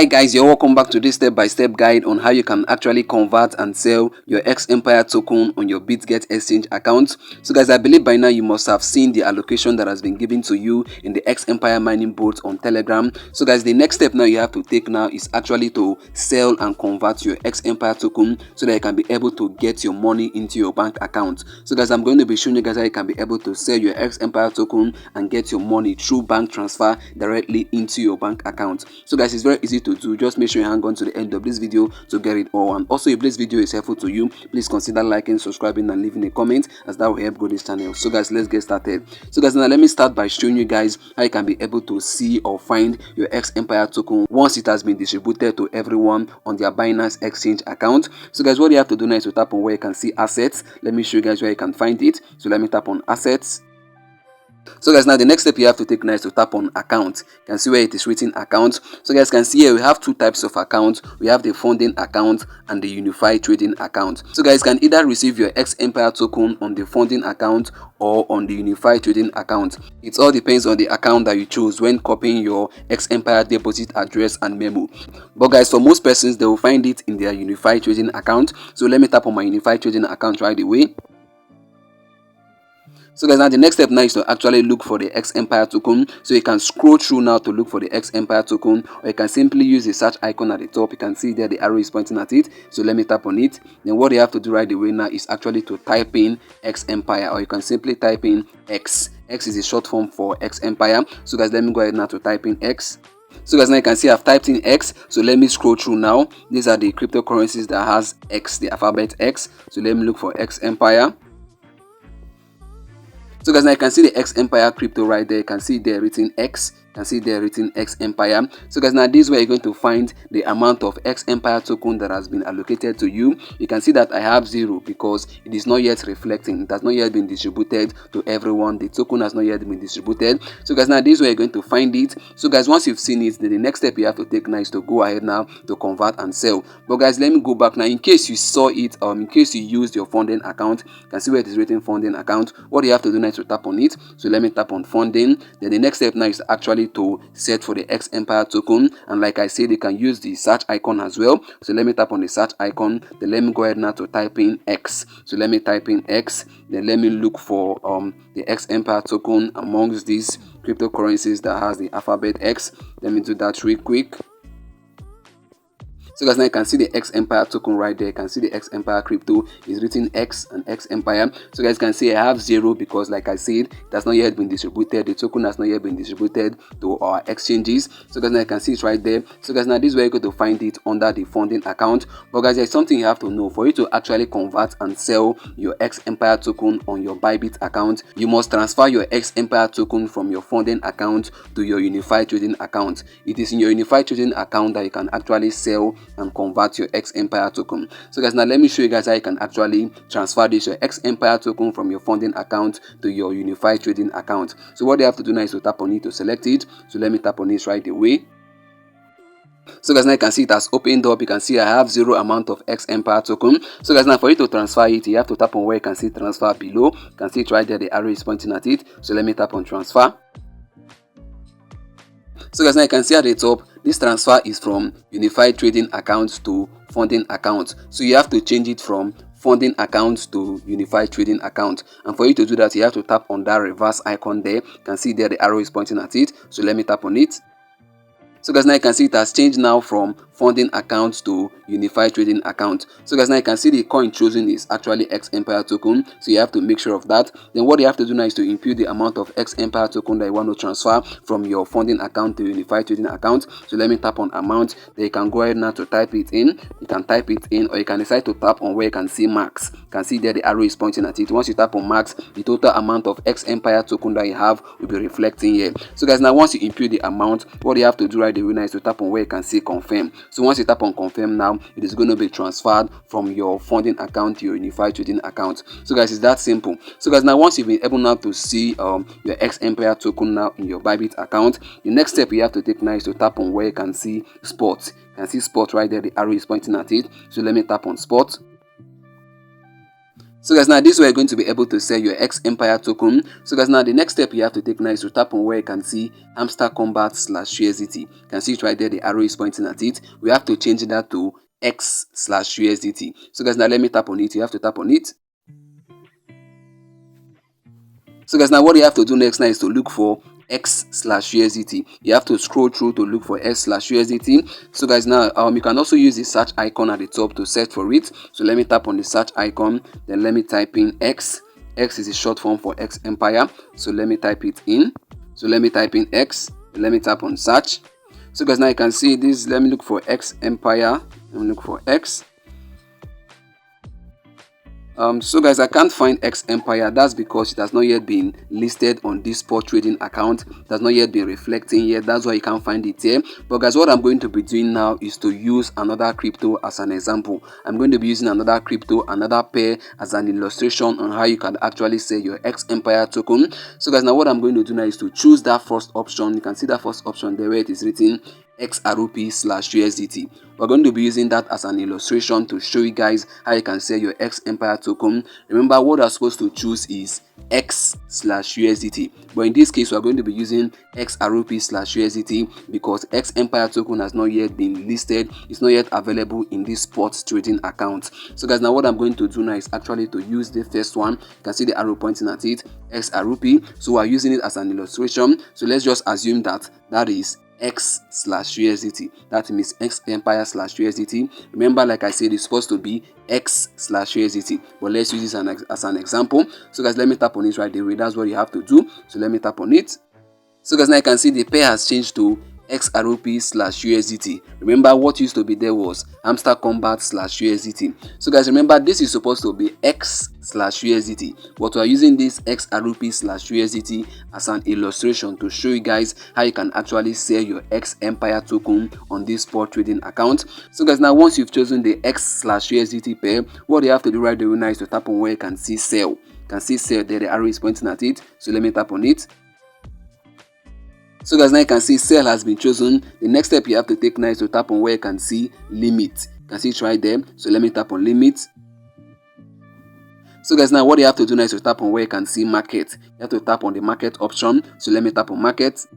Hi guys, you're welcome back to this step-by-step guide on how you can actually convert and sell your X Empire token on your BitGet exchange account. So guys, I believe by now you must have seen the allocation that has been given to you in the X Empire mining bot on Telegram. So guys, the next step now you have to take now is actually to sell and convert your X Empire token so that you can be able to get your money into your bank account. So guys, I'm going to be showing you guys how you can be able to sell your X Empire token and get your money through bank transfer directly into your bank account. So guys, it's very easy to do. Just make sure you hang on to the end of this video to get it all. And also, if this video is helpful to you, please consider liking, subscribing, and leaving a comment, as that will help grow this channel. So guys, let's get started. So guys, now let me start by showing you guys how you can be able to see or find your X Empire token once it has been distributed to everyone on their Binance exchange account. So guys, what you have to do now is to tap on where you can see assets. Let me show you guys where you can find it. So let me tap on assets. So guys, now the next step you have to take now is to tap on account. You can see where it is written account. So guys, can see here we have two types of accounts. We have the funding account and the unified trading account. So guys, can either receive your X Empire token on the funding account or on the unified trading account. It all depends on the account that you choose when copying your X Empire deposit address and memo. But guys, for most persons, they will find it in their unified trading account. So let me tap on my unified trading account right away. So guys, now the next step now is to actually look for the X Empire token. So you can scroll through now to look for the X Empire token, or you can simply use the search icon at the top. You can see there the arrow is pointing at it. So let me tap on it. Then what you have to do right away now is actually to type in X Empire, or you can simply type in X. X is a short form for X Empire. So guys, let me go ahead now to type in X. So guys, now you can see I've typed in X. So let me scroll through now. These are the cryptocurrencies that has X, the alphabet X. So let me look for X Empire. So guys, now you can see the X Empire crypto right there. You can see there written X. You can see there written X Empire. So guys, now this is where you're going to find the amount of X Empire token that has been allocated to you. You can see that I have 0 because it is not yet reflecting. It has not yet been distributed to everyone. The token has not yet been distributed. So guys, now this is where you're going to find it. So guys, once you've seen it, then the next step you have to take now is to go ahead now to convert and sell. But guys, let me go back now. In case you saw it, in case you used your funding account, you can see where it is written funding account. What you have to do now is to tap on it. So let me tap on funding. Then the next step now is actually to set for the X Empire token, and like I said, you can use the search icon as well. So let me tap on the search icon. Then let me go ahead now to type in X. So let me type in X. Then let me look for the X Empire token amongst these cryptocurrencies that has the alphabet X. Let me do that real quick. So guys, now you can see the X Empire token right there. You can see the X Empire crypto is written X and X Empire. So guys, can see I have 0 because like I said, it has not yet been distributed. The token has not yet been distributed to our exchanges. So guys, now you can see it right there. So guys, now this is where you're going to find it under the funding account. But guys, there's something you have to know. For you to actually convert and sell your X Empire token on your Bybit account, you must transfer your X Empire token from your funding account to your unified trading account. It is in your unified trading account that you can actually sell and convert your X Empire token. So guys, now let me show you guys how you can actually transfer this your X Empire token from your funding account to your unified trading account. So what you have to do now is to tap on it to select it. So let me tap on it right away. So guys, now you can see it has opened up. You can see I have 0 amount of X Empire token. So guys, now for you to transfer it, you have to tap on where you can see transfer below. You can see it right there, the arrow is pointing at it. So let me tap on transfer. So guys, now you can see at the top, this transfer is from unified trading account to funding account. So you have to change it from funding account to unified trading account. And for you to do that, you have to tap on that reverse icon there. You can see there the arrow is pointing at it. So let me tap on it. So guys, now you can see it has changed now from funding account to unified trading account. So guys, now you can see the coin chosen is actually X Empire token. So you have to make sure of that. Then what you have to do now is to input the amount of X Empire token that you want to transfer from your funding account to unified trading account. So let me tap on amount. Then you can go ahead now to type it in. You can type it in, or you can decide to tap on where you can see max. You can see there the arrow is pointing at it. Once you tap on max, the total amount of X Empire token that you have will be reflecting here. So guys, now once you input the amount, what you have to do right away now is to tap on where you can see confirm. So once you tap on confirm now, it is going to be transferred from your funding account to your unified trading account. So guys, it's that simple. So guys, now once you've been able now to see your X Empire token now in your Bybit account, the next step you have to take now is to tap on where you can see spot. You can see spot right there, the arrow is pointing at it. So let me tap on spot. So guys, now this way you're going to be able to sell your X Empire token. So guys, now the next step you have to take now is to tap on where you can see hamster combat /USDT. You can see it right there, the arrow is pointing at it. We have to change that to X/USDT. So guys, now let me tap on it. You have to tap on it. So guys, now what you have to do next now is to look for X/USDT. You have to scroll through to look for X/USDT. So guys, now you can also use the search icon at the top to search for it. So let me tap on the search icon, then let me type in X. X is a short form for X Empire. So let me type it in. So let me type in X. Let me tap on search. So guys, now you can see this. Let me look for X Empire. Let me look for X. So guys, I can't find X Empire. That's because it has not yet been listed on this spot trading account. It has not yet been reflecting yet. That's why you can't find it here. But guys, what I'm going to be doing now is to use another crypto as an example. I'm going to be using another crypto, another pair as an illustration on how you can actually sell your X Empire token. So guys, now what I'm going to do now is to choose that first option. You can see that first option there where it is written XRP/USDT. We're going to be using that as an illustration to show you guys how you can sell your X Empire token. Remember, what you're supposed to choose is X/USDT, but in this case we're going to be using XRP/USDT because X Empire token has not yet been listed. It's not yet available in this spot trading account. So guys, now what I'm going to do now is actually to use the first one. You can see the arrow pointing at it, XRP. So we're using it as an illustration. So let's just assume that that is X/USDT. That means X Empire/USDT. Remember, like I said, it's supposed to be X/USDT, but let's use this as an example. So guys, let me tap on it right away. That's what you have to do. So let me tap on it. So guys, now you can see the pair has changed to XRP/USDT. Remember, what used to be there was hamster combat/USDT. So guys, remember, this is supposed to be X/USDT, but we are using this XRP/USDT as an illustration to show you guys how you can actually sell your X Empire token on this spot trading account. So guys, now once you've chosen the X/USDT pair, what you have to do right away now is to tap on where you can see sell. You can see sell there, the arrow is pointing at it. So let me tap on it. So guys, now you can see sell has been chosen. The next step you have to take now is to tap on where you can see limit. You can see it right there. So let me tap on limit. So guys, now what you have to do now is to tap on where you can see market. You have to tap on the market option. So let me tap on market.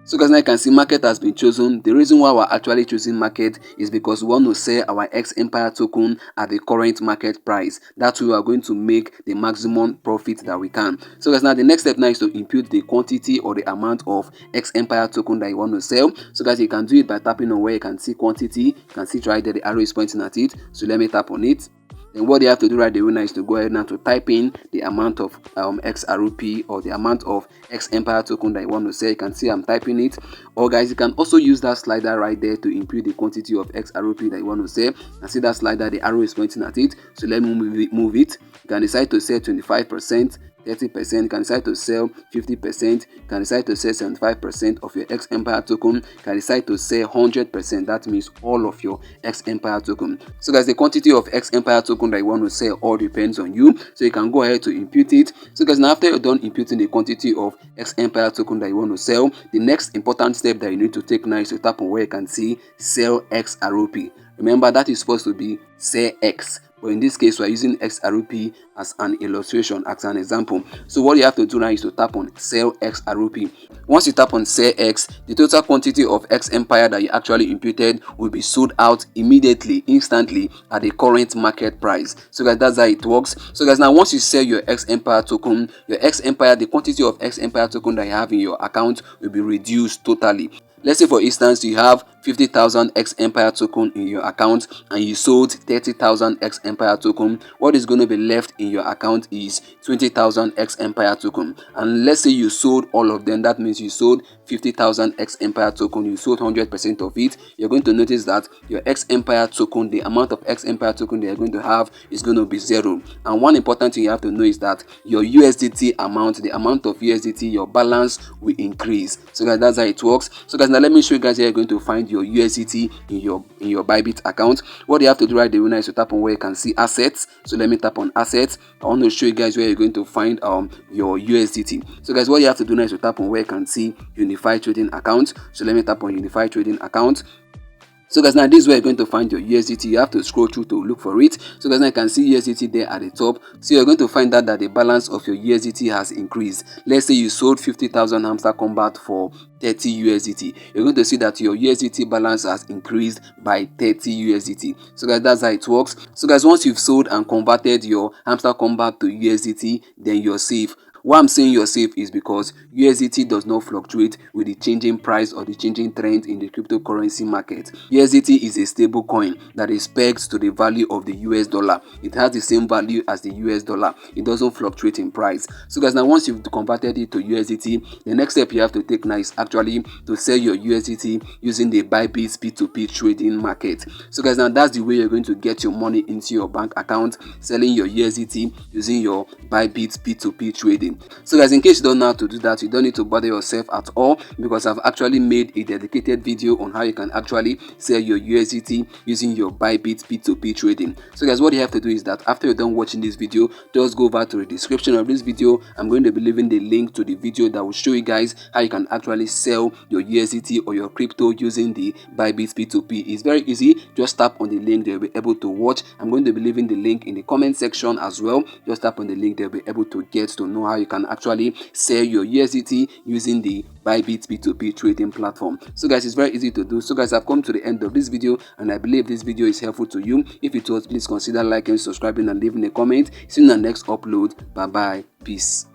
So guys, now you can see market has been chosen. The reason why we're actually choosing market is because we want to sell our X Empire token at the current market price. That's why we are going to make the maximum profit that we can. So guys, now the next step now is to impute the quantity or the amount of X Empire token that you want to sell. So guys, you can do it by tapping on where you can see quantity. You can see right there, the arrow is pointing at it. So let me tap on it. Then what you have to do right away now is to go ahead now to type in the amount of XRP or the amount of X Empire token that you want to sell. You can see I'm typing it. Or guys, you can also use that slider right there to impute the quantity of XRP that you want to sell. You can see that slider, the arrow is pointing at it. So let me move it. You can decide to sell 25%. 30%, you can decide to sell 50%, you can decide to sell 75% of your X Empire token, you can decide to sell 100%, that means all of your X Empire token. So guys, the quantity of X Empire token that you want to sell all depends on you, so you can go ahead to impute it. So guys, now after you're done imputing the quantity of X Empire token that you want to sell, the next important step that you need to take now is to tap on where you can see sell XRP. Remember, that is supposed to be sell X. But in this case, we're using XRP as an illustration, as an example. So what you have to do now is to tap on sell XRP. Once you tap on sell X, the total quantity of X Empire that you actually imputed will be sold out immediately, instantly at the current market price. So guys, that's how it works. So guys, now once you sell your X Empire token, your X Empire, the quantity of X Empire token that you have in your account will be reduced totally. Let's say for instance you have 50,000 X Empire token in your account and you sold 30,000 X Empire token. What is going to be left in your account is 20,000 X Empire token. And let's say you sold all of them. That means you sold 50,000 X Empire token. You sold 100% of it. You're going to notice that your X Empire token, the amount of X Empire token that you're going to have is going to be 0. And one important thing you have to know is that your USDT amount, the amount of USDT, your balance will increase. So guys, that's how it works. So guys, now let me show you guys how you're going to find your USDT in your Bybit account. What you have to do right away is to tap on where you can see assets. So let me tap on assets. I want to show you guys where you're going to find your USDT. So guys, what you have to do now is to tap on where you can see unified trading account. So let me tap on unified trading account. So guys, now this is where you're going to find your USDT. You have to scroll through to look for it. So guys, now you can see USDT there at the top. So you're going to find out that the balance of your USDT has increased. Let's say you sold 50,000 hamster combat for 30 USDT. You're going to see that your USDT balance has increased by 30 USDT. So guys, that's how it works. So guys, once you've sold and converted your hamster combat to USDT, then you're safe. Why I'm saying you're safe is because USDT does not fluctuate with the changing price or the changing trend in the cryptocurrency market. USDT is a stable coin that is pegged to the value of the US dollar. It has the same value as the US dollar. It doesn't fluctuate in price. So guys, now once you've converted it to USDT, the next step you have to take now is actually to sell your USDT using the Bybit P2P trading market. So guys, now that's the way you're going to get your money into your bank account, selling your USDT using your Bybit P2P trading. So guys, in case you don't know how to do that, you don't need to bother yourself at all, because I've actually made a dedicated video on how you can actually sell your USDT using your Bybit P2P trading. So guys, what you have to do is that after you're done watching this video, just go over to the description of this video. I'm going to be leaving the link to the video that will show you guys how you can actually sell your USDT or your crypto using the Bybit P2P. It's very easy. Just tap on the link, they'll be able to watch. I'm going to be leaving the link in the comment section as well. Just tap on the link, they'll be able to get to know how you can actually sell your USDT using the Bybit P2P trading platform. So guys, it's very easy to do. So guys, I've come to the end of this video, and I believe this video is helpful to you. If it was, please consider liking, subscribing, and leaving a comment. See you in the next upload. Bye bye. Peace.